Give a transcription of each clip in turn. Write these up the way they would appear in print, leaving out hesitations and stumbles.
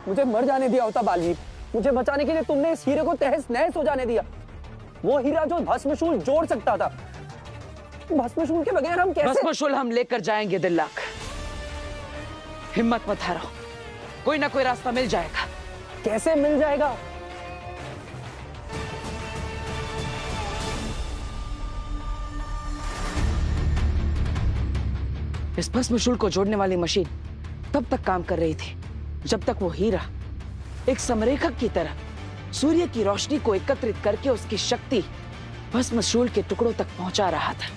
मुझे मर जाने दिया होता बालवीर। मुझे बचाने के लिए तुमने इस हीरे को तहस नहस हो जाने दिया। वो हीरा जो भस्मशूल जोड़ सकता था। भस्मशूल के बगैर हम कैसे? भस्मशूल हम लेकर जाएंगे दिल्लाक। हिम्मत मत हारो, कोई ना कोई रास्ता मिल जाएगा। कैसे मिल जाएगा? इस भस्मशूल को जोड़ने वाली मशीन तब तक काम कर रही थी जब तक वो हीरा एक समरेखक की तरह सूर्य की रोशनी को एकत्रित करके उसकी शक्ति भस्मशूल के टुकड़ों तक पहुंचा रहा था।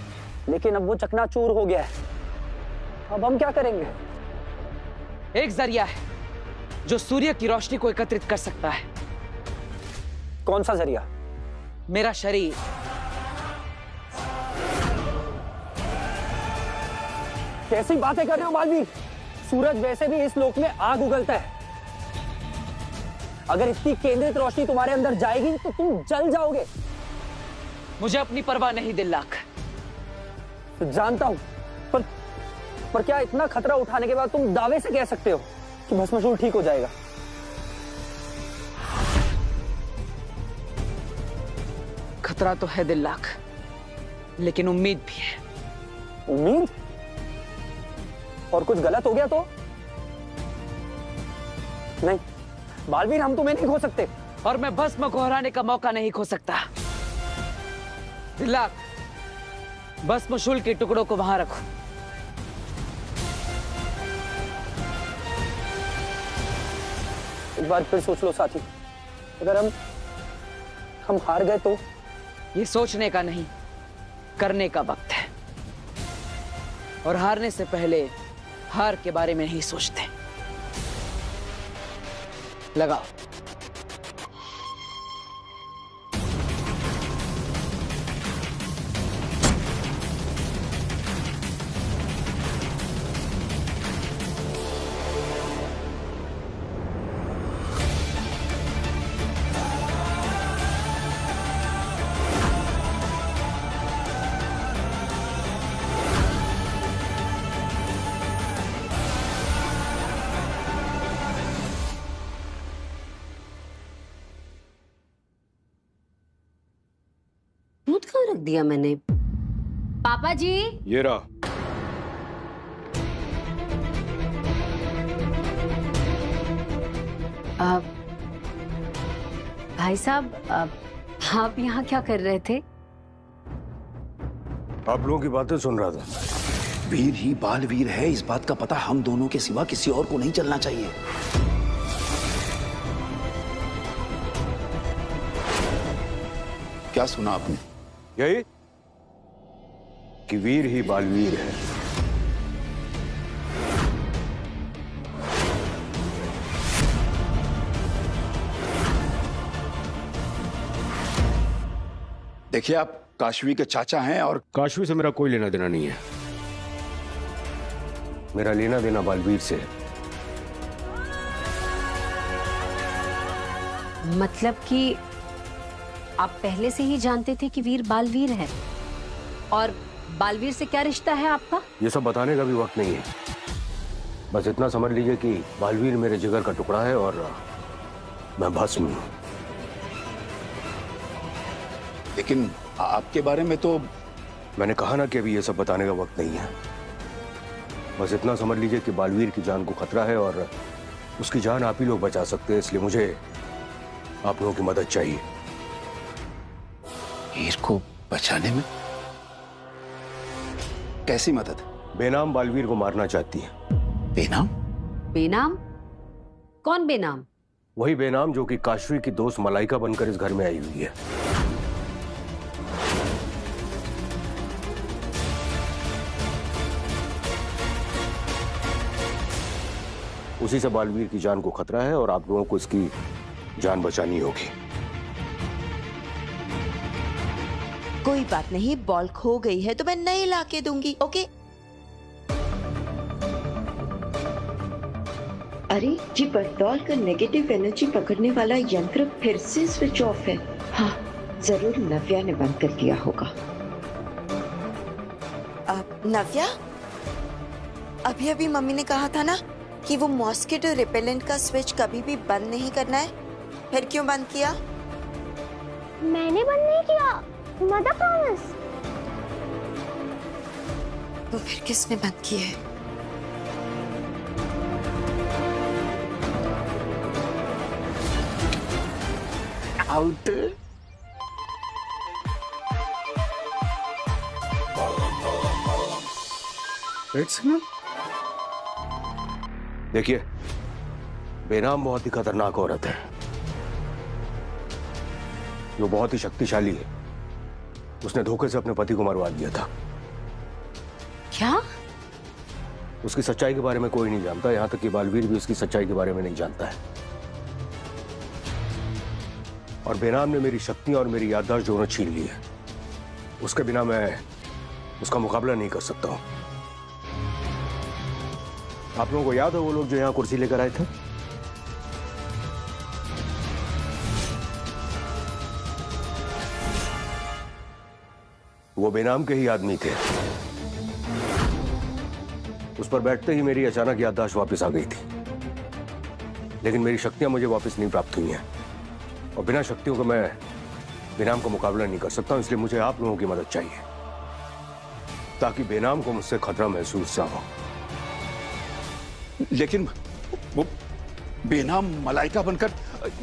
लेकिन अब वो चकनाचूर हो गया है। अब हम क्या करेंगे? एक जरिया है जो सूर्य की रोशनी को एकत्रित कर सकता है। कौन सा जरिया? मेरा शरीर। कैसी बातें कर रहे हो बालवीर? सूरज वैसे भी इस लोक में आग उगलता है। अगर इतनी केंद्रित रोशनी तुम्हारे अंदर जाएगी तो तुम जल जाओगे। मुझे अपनी परवाह नहीं दिल्लाक। जानता हूं, पर क्या इतना खतरा उठाने के बाद तुम दावे से कह सकते हो कि भस्मशूल ठीक हो जाएगा? खतरा तो है दिल्लाक, लेकिन उम्मीद भी है। उम्मीद? और कुछ गलत हो गया तो? नहीं बालवीर, हम तुम्हें नहीं खो सकते। और मैं भस्म को हराने का मौका नहीं खो सकता। दिल्लाक, भस्मशूल के टुकड़ों को वहां रखो। एक बार फिर सोच लो साथी, अगर हम हार गए तो? ये सोचने का नहीं, करने का वक्त है। और हारने से पहले हार के बारे में नहीं सोचते। लगाओ। दूध कहाँ रख दिया मैंने? पापा जी, ये रहा। भाई साहब, आप यहाँ क्या कर रहे थे? आप लोगों की बातें सुन रहा था। वीर ही बालवीर है, इस बात का पता हम दोनों के सिवा किसी और को नहीं चलना चाहिए। क्या सुना आपने? यही कि वीर ही बालवीर है। देखिए, आप काशवी के चाचा हैं और काशवी से मेरा कोई लेना देना नहीं है। मेरा लेना देना बालवीर से है। मतलब कि आप पहले से ही जानते थे कि वीर बालवीर है? और बालवीर से क्या रिश्ता है आपका? ये सब बताने का भी वक्त नहीं है। बस इतना समझ लीजिए कि बालवीर मेरे जिगर का टुकड़ा है और मैं भस्म हूं। लेकिन आपके बारे में तो मैंने कहा ना कि अभी ये सब बताने का वक्त नहीं है। बस इतना समझ लीजिए कि बालवीर की जान को खतरा है और उसकी जान आप ही लोग बचा सकते हैं, इसलिए मुझे आप लोगों की मदद चाहिए। वीर को बचाने में? कैसी मदद? बेनाम बालवीर को मारना चाहती है। बेनाम? बेनाम? कौन बेनाम? वही बेनाम जो कि काशवी की दोस्त मलाइका बनकर इस घर में आई हुई है। उसी से बालवीर की जान को खतरा है और आप लोगों को इसकी जान बचानी होगी। कोई बात नहीं, बॉल खो गई है तो मैं नई ला के दूंगी। ओके? अरे, जी बटडॉल का नेगेटिव एनर्जी पकड़ने वाला यंत्र फिर से स्विच ऑफ है। हाँ, जरूर नव्या ने बंद कर दिया होगा। नव्या, अभी अभी मम्मी ने कहा था ना कि वो मॉस्किटो रिपेलेंट का स्विच कभी भी बंद नहीं करना है। फिर क्यों बंद किया? मैंने बंद नहीं किया, मदर प्रॉमिस। तो फिर किसने बंद किया है? आउट। Red signal. देखिए, बेनाम बहुत ही खतरनाक औरत है, जो बहुत ही शक्तिशाली है। उसने धोखे से अपने पति को मरवा दिया था। क्या? उसकी सच्चाई के बारे में कोई नहीं जानता, यहां तक कि बालवीर भी उसकी सच्चाई के बारे में नहीं जानता है। और बेनाम ने मेरी शक्तियां और मेरी याददाश्त दोनों छीन ली है। उसके बिना मैं उसका मुकाबला नहीं कर सकता हूं। आप लोगों को याद है वो लोग जो यहां कुर्सी लेकर आए थे? वो बेनाम के ही आदमी थे। उस पर बैठते ही मेरी अचानक याददाश्त वापस आ गई थी, लेकिन मेरी शक्तियां मुझे वापस नहीं प्राप्त हुई हैं, और बिना शक्तियों को मैं बेनाम का मुकाबला नहीं कर सकता। इसलिए मुझे आप लोगों की मदद चाहिए, ताकि बेनाम को मुझसे खतरा महसूस ना हो। लेकिन वो बेनाम मलाइका बनकर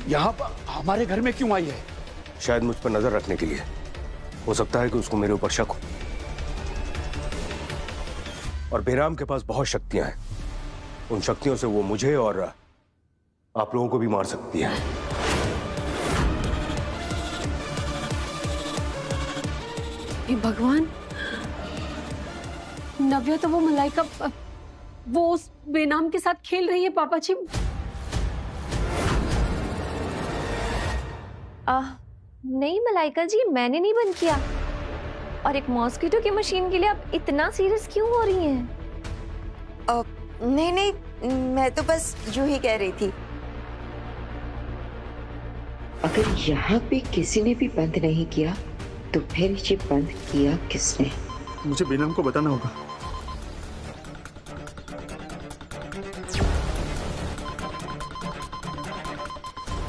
यहाँ पर हमारे घर में क्यों आई है? शायद मुझ पर नजर रखने के लिए। हो सकता है कि उसको मेरे ऊपर शक हो। और बेनाम के पास बहुत शक्तियां हैं। उन शक्तियों से वो मुझे और आप लोगों को भी मार सकती है। हे भगवान, नव्या तो वो मलाइका, वो उस बेनाम के साथ खेल रही है पापा जी। नहीं मलाइका जी, मैंने नहीं बंद किया। और एक मॉस्किटो की मशीन के लिए आप इतना सीरियस क्यों हो रही हैं? नहीं नहीं, मैं तो बस यूं ही कह रही थी। अगर यहाँ पे किसी ने भी बंद नहीं किया तो फिर ये बंद किया किसने? मुझे बेनाम को बताना होगा।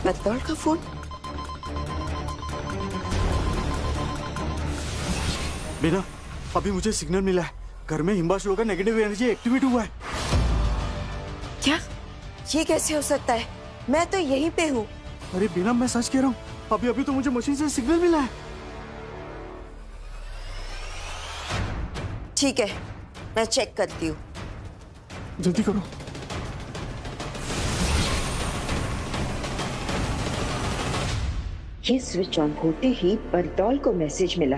बतौर का फोन। बेना, अभी मुझे सिग्नल मिला है, घर में हिम्बाशु का नेगेटिव एनर्जी एक्टिवेट हुआ है। क्या? ये कैसे हो सकता है? मैं तो यहीं पे हूँ। अरे बेना, मैं सच कह रहा हूँ, अभी अभी तो मुझे मशीन से सिग्नल मिला है। ठीक है, मैं चेक करती हूँ। जल्दी करो। ये स्विच ऑन होते ही बरदौल को मैसेज मिला,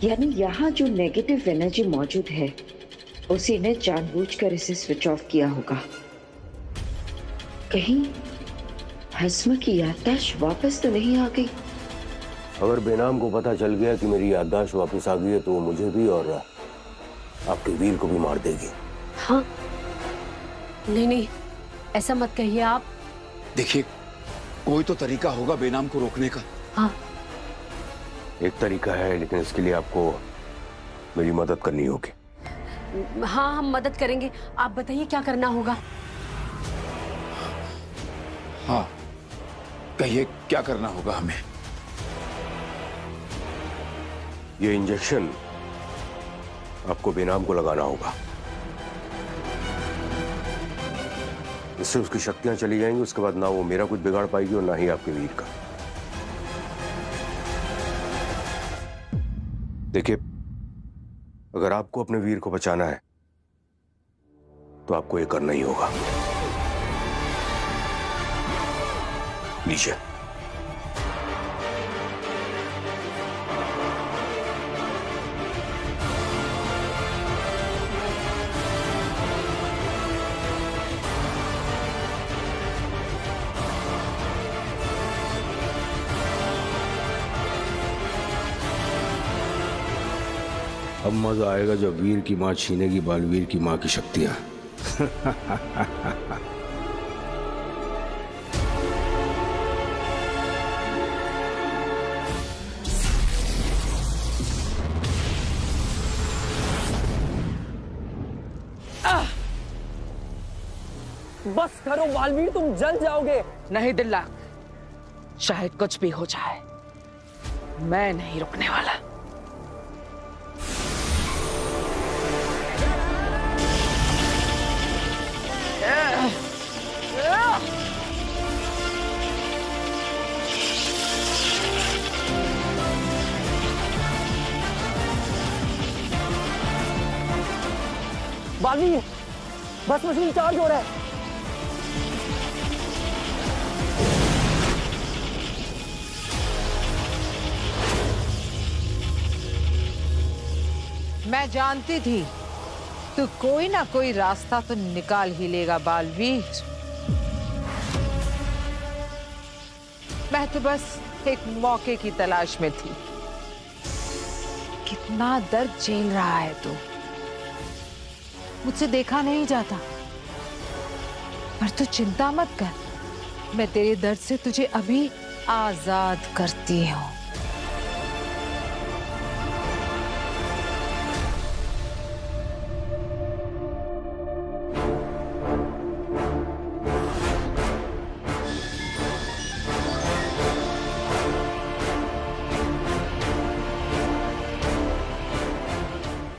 यानी यहाँ जो नेगेटिव एनर्जी मौजूद है उसी ने जानबूझकर इसे स्विच ऑफ किया होगा। कहीं हस्मा की याददाश्त वापस तो नहीं आ गई? अगर बेनाम को पता चल गया कि मेरी याददाश्त वापस आ गई है, तो वो मुझे भी और आपके वीर को भी मार देगी। हाँ, नहीं नहीं, ऐसा मत कहिए आप। देखिए, कोई तो तरीका होगा बेनाम को रोकने का। हाँ, एक तरीका है, लेकिन इसके लिए आपको मेरी मदद करनी होगी। हाँ, हम मदद करेंगे। आप बताइए क्या करना होगा। हाँ, कहिए क्या करना होगा हमें? ये इंजेक्शन आपको बेनाम को लगाना होगा। इससे उसकी शक्तियां चली जाएंगी। उसके बाद ना वो मेरा कुछ बिगाड़ पाएगी और ना ही आपके वीर का। देखिए, अगर आपको अपने वीर को बचाना है तो आपको ये करना ही होगा। लीजिए। अब मजा आएगा जब वीर की मां छीनेगी बालवीर की मां की शक्तियां। बस करो बालवीर, तुम जल जाओगे। नहीं दिल्लाक, चाहे कुछ भी हो जाए, मैं नहीं रुकने वाला। बालवीर, बस मशीन चार्ज हो रहा है। मैं जानती थी तू कोई ना कोई रास्ता तो निकाल ही लेगा बालवीर। मैं तो बस एक मौके की तलाश में थी। कितना दर्द झेल रहा है तू, मुझसे देखा नहीं जाता। पर तू चिंता मत कर, मैं तेरे दर्द से तुझे अभी आजाद करती हूँ।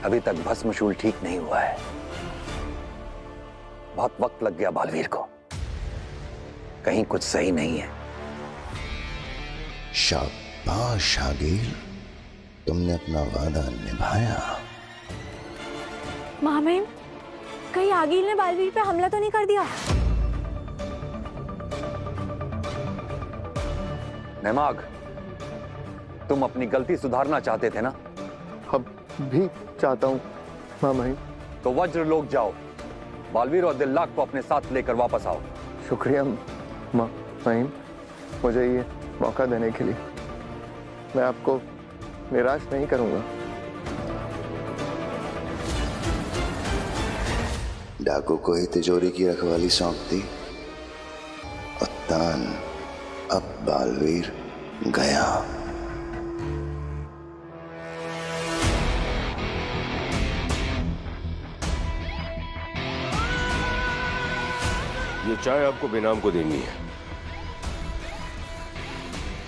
अभी तक भस्मशूल ठीक नहीं हुआ है। बहुत वक्त लग गया बालवीर को, कहीं कुछ सही नहीं है। शाबाश आगिल, तुमने अपना वादा निभाया। मामेम, कहीं आगिल ने बालवीर पे हमला तो नहीं कर दिया? नेमाग, तुम अपनी गलती सुधारना चाहते थे ना? अब भी चाहता हूँ मामाई। तो वज्र लोग जाओ, बालवीर और दिल्लाक को अपने साथ लेकर वापस आओ। शुक्रिया मामाई, मुझे ये मौका देने के लिए। मैं आपको निराश नहीं करूंगा। डाकू को ही तिजोरी की रखवाली सौंप दी और तान अब बालवीर गया। ये चाय आपको बेनाम को देनी है।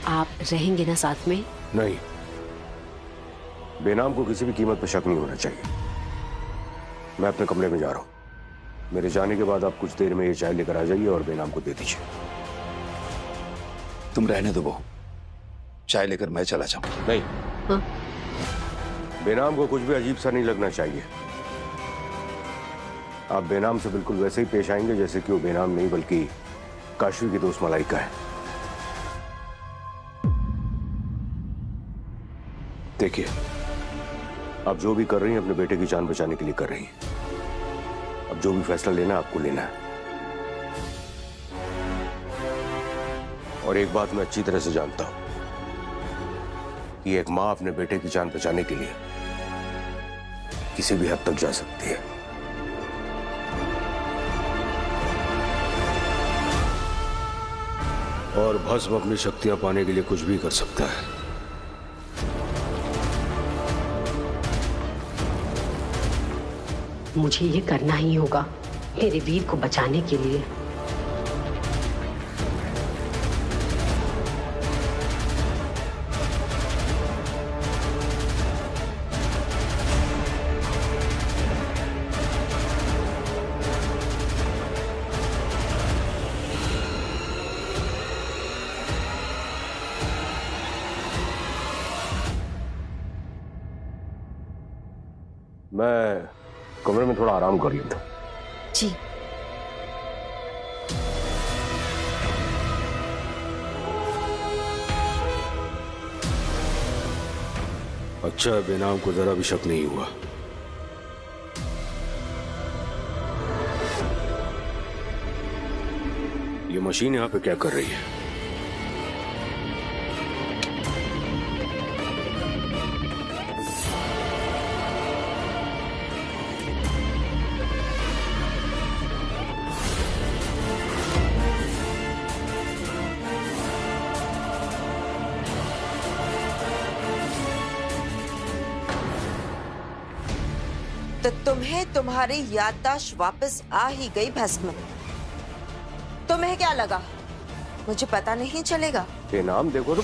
आप रहेंगे ना साथ में? नहीं, बेनाम को किसी भी कीमत पर शक नहीं होना चाहिए। मैं अपने कमरे में जा रहा हूं। मेरे जाने के बाद आप कुछ देर में ये चाय लेकर आ जाइए और बेनाम को दे दीजिए। तुम रहने दो बहू, चाय लेकर मैं चला जाऊं। नहीं, हाँ? बेनाम को कुछ भी अजीब सा नहीं लगना चाहिए। आप बेनाम से बिल्कुल वैसे ही पेश आएंगे जैसे कि वो बेनाम नहीं बल्कि काशवी की दोस्त मलाइका है। देखिए, आप जो भी कर रही हैं अपने बेटे की जान बचाने के लिए कर रही हैं। अब जो भी फैसला लेना आपको लेना है। और एक बात मैं अच्छी तरह से जानता हूं कि एक मां अपने बेटे की जान बचाने के लिए किसी भी हद तक जा सकती है। और भस्म अपनी शक्तियां पाने के लिए कुछ भी कर सकता है। मुझे ये करना ही होगा मेरे वीर को बचाने के लिए। मैं कमरे में थोड़ा आराम कर लेता हूं। जी। अच्छा, बेनाम को जरा भी शक नहीं हुआ। ये मशीन यहां पे क्या कर रही है? तो तुम्हें तुम्हारी याददाश्त वापस आ ही गई भस्म। तुम्हें क्या लगा मुझे पता नहीं चलेगा? बेनाम देखो तो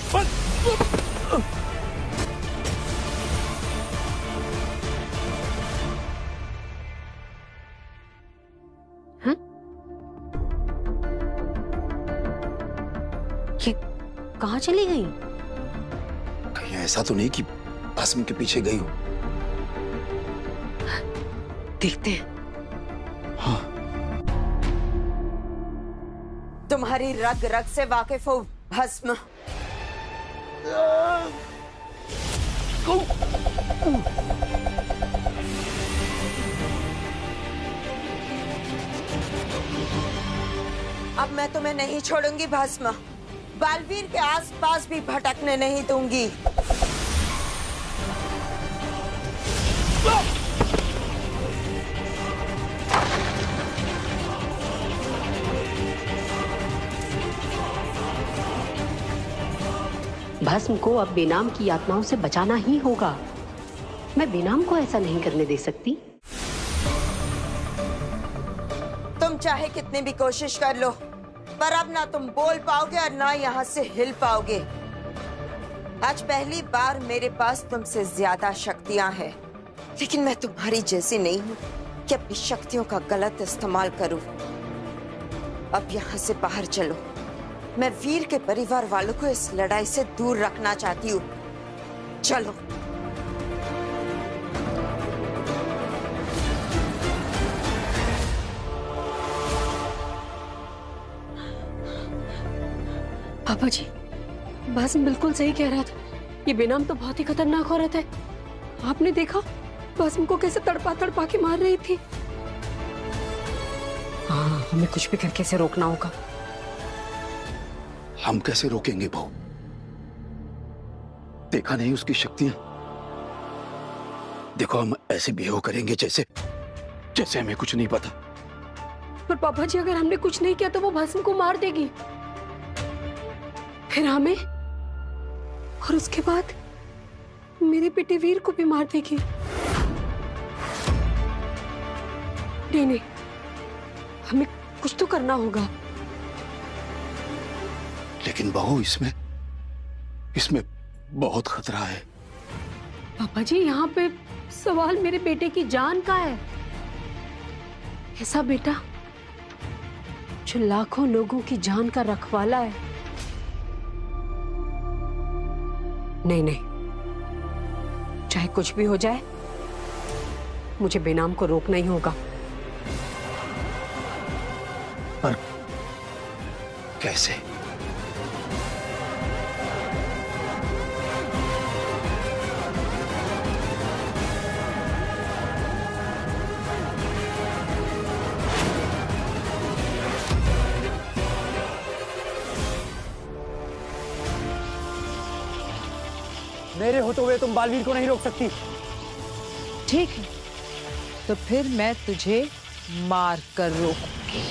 ये कहाँ चली गई? कहीं ऐसा तो नहीं कि भस्म के पीछे गई हो? देखते हैं। तुम्हारी रग रग से वाकिफ हो भस्म। अब मैं तुम्हें नहीं छोड़ूंगी भस्म। बालवीर के आसपास भी भटकने नहीं दूंगी। भस्म को अब बेनाम की यातनाओं से बचाना ही होगा। मैं बेनाम को ऐसा नहीं करने दे सकती। तुम चाहे कितनी भी कोशिश कर लो, पर अब ना तुम बोल पाओगे और ना यहाँ से हिल पाओगे। आज पहली बार मेरे पास तुमसे ज्यादा शक्तियां हैं, लेकिन मैं तुम्हारी जैसी नहीं हूँ कि अपनी शक्तियों का गलत इस्तेमाल करूं। अब यहाँ से बाहर चलो। मैं वीर के परिवार वालों को इस लड़ाई से दूर रखना चाहती हूँ। चलो। पापा जी, भस्म बिल्कुल सही कह रहा था। ये बेनाम तो बहुत ही खतरनाक औरत है। आपने देखा भस्म को कैसे तड़पा तड़पा के मार रही थी। हाँ, हमें कुछ भी करके इसे रोकना होगा। हम कैसे रोकेंगे बहू? देखा नहीं उसकी शक्तियां? देखो, हम ऐसे बिहेव करेंगे जैसे जैसे हमें कुछ नहीं पता। पर पापा जी, अगर हमने कुछ नहीं किया तो वो भस्म को मार देगी, फिर हमें, और उसके बाद मेरे बेटे वीर को भी मार देगी। नहीं नहीं, हमें कुछ तो करना होगा। लेकिन बहू, इसमें बहुत खतरा है। पापा जी, यहाँ पे सवाल मेरे बेटे की जान का है। ऐसा बेटा जो लाखों लोगों की जान का रखवाला है। नहीं नहीं, चाहे कुछ भी हो जाए, मुझे बेनाम को रोकना ही होगा। पर कैसे? मेरे होते हुए तुम बालवीर को नहीं रोक सकती। ठीक है, तो फिर मैं तुझे मार कर रोकूंगी।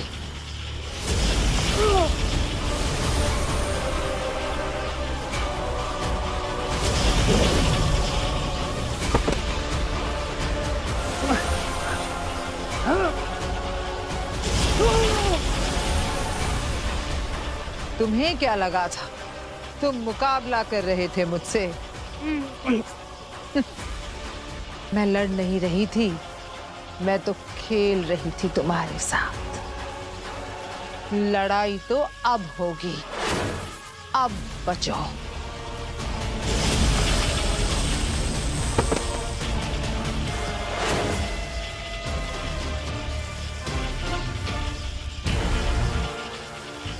तुम्हें क्या लगा था तुम मुकाबला कर रहे थे मुझसे? मैं लड़ नहीं रही थी, मैं तो खेल रही थी तुम्हारे साथ। लड़ाई तो अब होगी, अब बचो।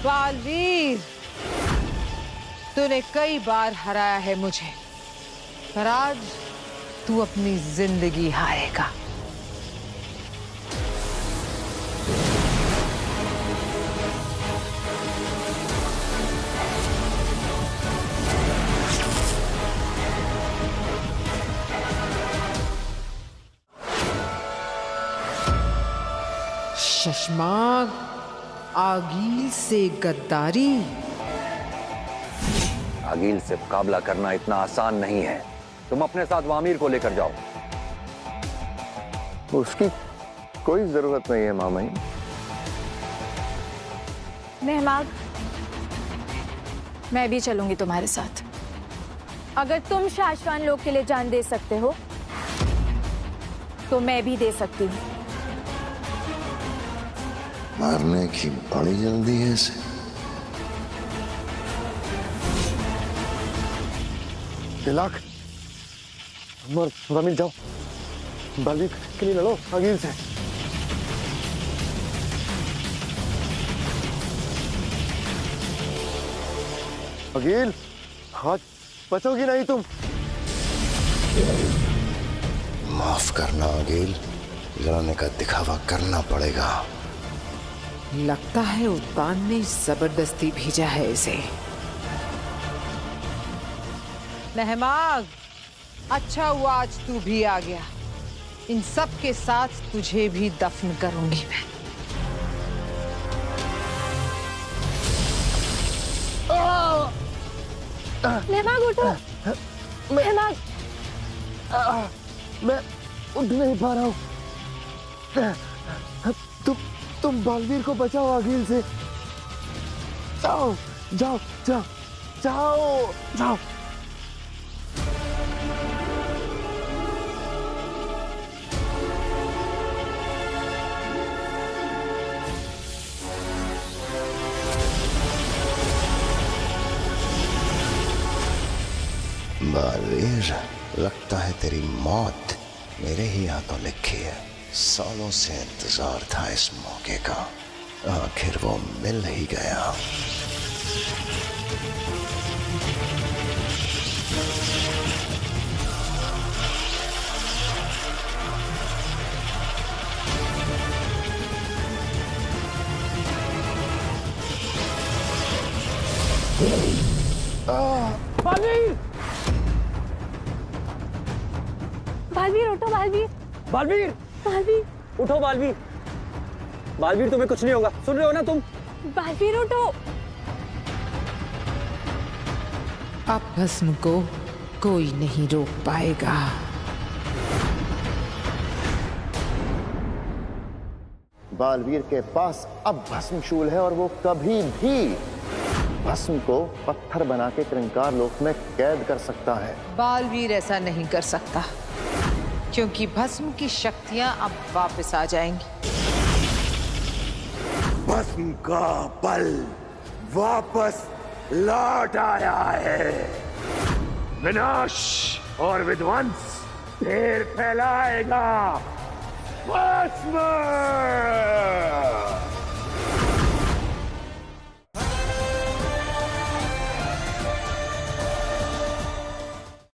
बालवीर, तूने कई बार हराया है मुझे, पर आज तू अपनी जिंदगी हारेगा। शशमाग, आगील से गद्दारी। आगील से मुकाबला करना इतना आसान नहीं है। तुम अपने साथ वामीर को लेकर जाओ। उसकी कोई जरूरत नहीं है मामा जी। मेहमाग, मैं भी चलूंगी तुम्हारे साथ। अगर तुम शाश्वान लोग के लिए जान दे सकते हो तो मैं भी दे सकती हूँ। मारने की बड़ी जल्दी है इसे। तिलक, मिल जाओ, बालवीर के लिए लड़ो अगील से। अगील, हाथ बचोगी नहीं तुम। माफ करना अगील, लड़ने का दिखावा करना पड़ेगा। लगता है उत्तान ने जबरदस्ती भेजा है इसे। मेहमाग, अच्छा हुआ आज तू भी आ गया। इन सब के साथ तुझे भी दफन करूंगी मैं। मेहमाग उठो। मेहमाग, मैं उठ नहीं पा रहा हूँ। तुम बालवीर को बचाओ अगील से। जाओ जाओ जाओ जाओ जाओ। बालवीर, लगता है तेरी मौत मेरे ही हाथों लिखी है। सालों से इंतजार था इस मौके का, आखिर वो मिल ही गया। बालवीर! बालवीर उठो। बालवीर, बालवीर! बालवीर, उठो बालवीर! बालवीर, तुम्हें कुछ नहीं होगा, सुन रहे हो ना तुम? बालवीर उठो। अब भस्म को कोई नहीं रोक पाएगा। बालवीर के पास अब भस्मशूल है और वो कभी भी भस्म को पत्थर बना के त्रिंकार लोक में कैद कर सकता है। बालवीर ऐसा नहीं कर सकता, क्योंकि भस्म की शक्तियां अब वापस आ जाएंगी। भस्म का बल वापस लौट आया है। विनाश और विध्वंस फिर फैलाएगा भस्म।